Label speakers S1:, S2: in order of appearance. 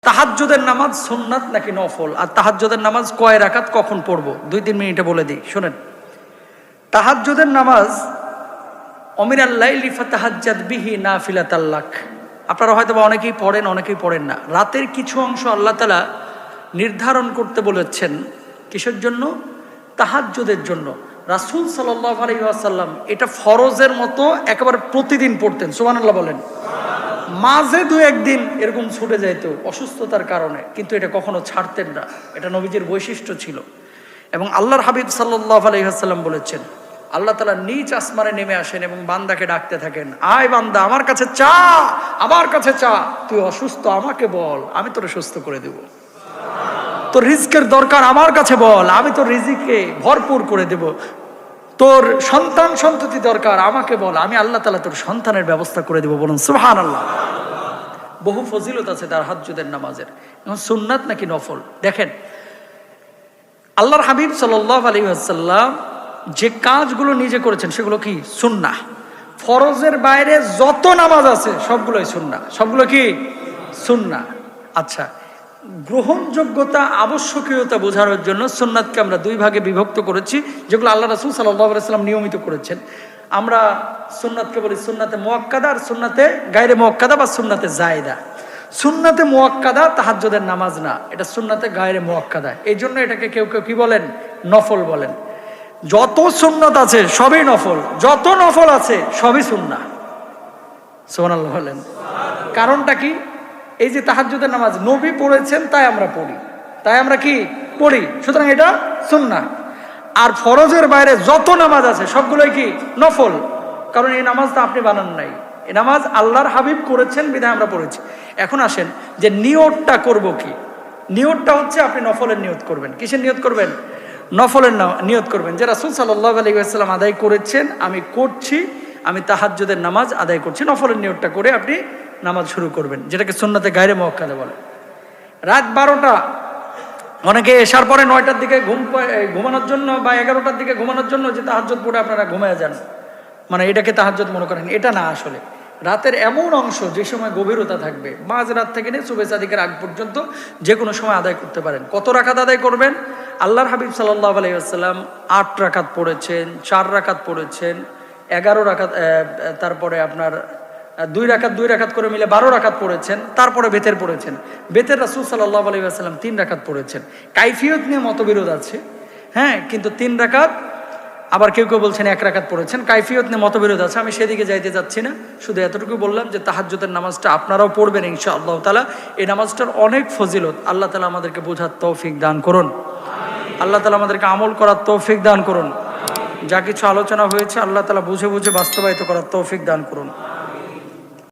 S1: তাহাজ্জুদের নামাজ সুন্নাত নাকি নফল, আর তাহাজ্জুদের নামাজ কয় রাকাত কখন পড়বো 2-3 মিনিটে বলে দিই, শুনেন। তাহাজ্জুদের নামাজ অমিনাল লাইলি ফাতাহাজ্জাদ বিহি নাফিলাতাল লাক, আপনারা হয়তো বা অনেকেই পড়েন অনেকেই পড়েন না। রাতের কিছু অংশ আল্লাহ তাআলা নির্ধারণ করতে বলেছেন, কিসের জন্য? তাহাজ্জুদের জন্য। রাসূল সাল্লাল্লাহু আলাইহি ওয়াসাল্লাম এটা ফরজের মতো একেবারে প্রতিদিন পড়তেন, সুবহানাল্লাহ বলেন। মাঝে 2-1 দিন এরকম ছুটে যাইতো অসুস্থতার কারণে, কিন্তু এটা কখনো ছাড়তেন না, এটা নবীজির বৈশিষ্ট্য ছিল। এবং আল্লাহর হাবিব সাল্লাল্লাহু আলাইহি ওয়াসাল্লাম বলেছেন, আল্লাহ তাআলা নিজ আসমানে নেমে আসেন এবং বান্দাকে ডাকতে থাকেন, আয় বান্দা আমার কাছে চা, আমার কাছে চা, তুই অসুস্থ আমাকে বল, আমি তোরে সুস্থ করে দেব। তোর রিজকের দরকার আমার কাছে বল, আমি তোর রিজিকে ভরপুর করে দেব। তোর সন্তান সন্ততি দরকার আমাকে বল, আমি আল্লাহ তাআলা তোর সন্তানের ব্যবস্থা করে দেব। বলুন সুবহানাল্লাহ। বহু ফজিলত আছে তাহাজ্জুদের নামাজের। এখন সুন্নাত নাকি নফল, দেখেন আল্লাহর হাবিব সাল্লাল্লাহু আলাইহি ওয়াসাল্লাম যে কাজগুলো নিজে করেছেন সেগুলো কি? সুন্নাহ। ফরজের বাইরে যত নামাজ আছে সবগুলোই সুন্নাহ, সবগুলো কি? সুন্নাহ। আচ্ছা, গ্রহণযোগ্যতা আবশ্যকীয়তা বোঝানোর জন্য সুন্নাতকে আমরা 2 ভাগে বিভক্ত করেছি, যেগুলো আল্লাহ রাসূল সাল্লাল্লাহু আলাইহি ওয়াসাল্লাম নিয়মিত করেছেন। আমরা সুন্নাতকে বলি সুন্নাতে মুআক্কাদা আর সুন্নাতে গায়রে মুআক্কাদা বা সুন্নাতে জায়েদা। সুন্নাতে মুআক্কাদা তাহাজ্জুদের নামাজ না, এটা সুন্নাতে গায়রে মুআক্কাদা। এই জন্য এটাকে কেউ কেউ কি বলেন? নফল বলেন। যত সুন্নাত আছে সবই নফল, যত নফল আছে সবই সুন্নাহ। সুবহানাল্লাহ বলেন। কারণটা কি? এই যে তাহাজ্জুদের নামাজ নবী পড়েছেন তাই আমরা পড়ি, তাই আমরা কি পড়ি, সুতরাং এটা সুন্নাহ। আর ফরজের বাইরে যত নামাজ আছে সবগুলোই কি? নফল। কারণ এই নামাজটা আপনি বানান নাই, এই নামাজ আল্লাহর হাবিব করেছেন বিধায় আমরা পড়েছি। এখন আসেন যে নিয়তটা করব কি? নিয়তটা হচ্ছে আপনি নফলের নিয়ত করবেন। কিসের নিয়ত করবেন? নফলের নিয়ত করবেন, যে রাসূল সাল্লাল্লাহু আলাইহি ওয়াসাল্লাম আদায় করেছেন, আমি করছি, আমি তাহাজ্জুদের নামাজ আদায় করছি। নফলের নিয়তটা করে আপনি নামাজ শুরু করবেন, যেটাকে সুন্নাতে গায়রে মুআক্কাদা বলে। রাত 12টা, অনেকে এশার পরে 9টার দিকে ঘুমানোর জন্য বা 11টার দিকে ঘুমানোর জন্য যে তাহাজ্জুদ পড়ে আপনারা ঘুমিয়ে যান, মানে এটাকে তাহাজ্জুদ মনে করেন। এটা না, আসলে রাতের এমন অংশ যে সময় গভীরতা থাকবে, মাঝরাত থেকে নিয়ে সুবহ সাদিকের আগ পর্যন্ত যে কোনো সময় আদায় করতে পারেন। কত রাকাত আদায় করবেন? আল্লাহর হাবিব সাল্লাল্লাহু আলাইহি ওয়াসাল্লাম 8 রাকাত পড়েছেন, 4 রাকাত পড়েছেন, 11 রাকাত, তারপরে আপনার 2 রাকাত করে মিলে 12 রাকাত পড়েছেন, তারপরে বেতের পড়েছেন। বেতের রাসূল সাল্লাল্লাহু আলাইহি ওয়াসাল্লাম 3 রাকাত পড়েছেন। কাইফিয়ত নিয়ে মতবিরোধ আছে, হ্যাঁ, কিন্তু 3 রাকাত, আবার কেউ কেউ বলছেন 1 রাকাত পড়েছেন, কাইফিয়ত নিয়ে মতবিরোধ আছে। আমি সেদিকে যাইতে যাচ্ছি না, শুধু এতটুকু বললাম যে তাহাজ্জুদের নামাজটা আপনারাও পড়বেন ইনশাআল্লাহ তাআলা। এই নামাজটার অনেক ফজিলত। আল্লাহ তাআলা আমাদেরকে বোঝার তৌফিক দান করুন, আল্লাহ তাআলা আমাদেরকে আমল করার তৌফিক দান করুন। যা কিছু আলোচনা হয়েছে আল্লাহ তাআলা বুঝে বুঝে বাস্তবায়িত করার তৌফিক দান করুন।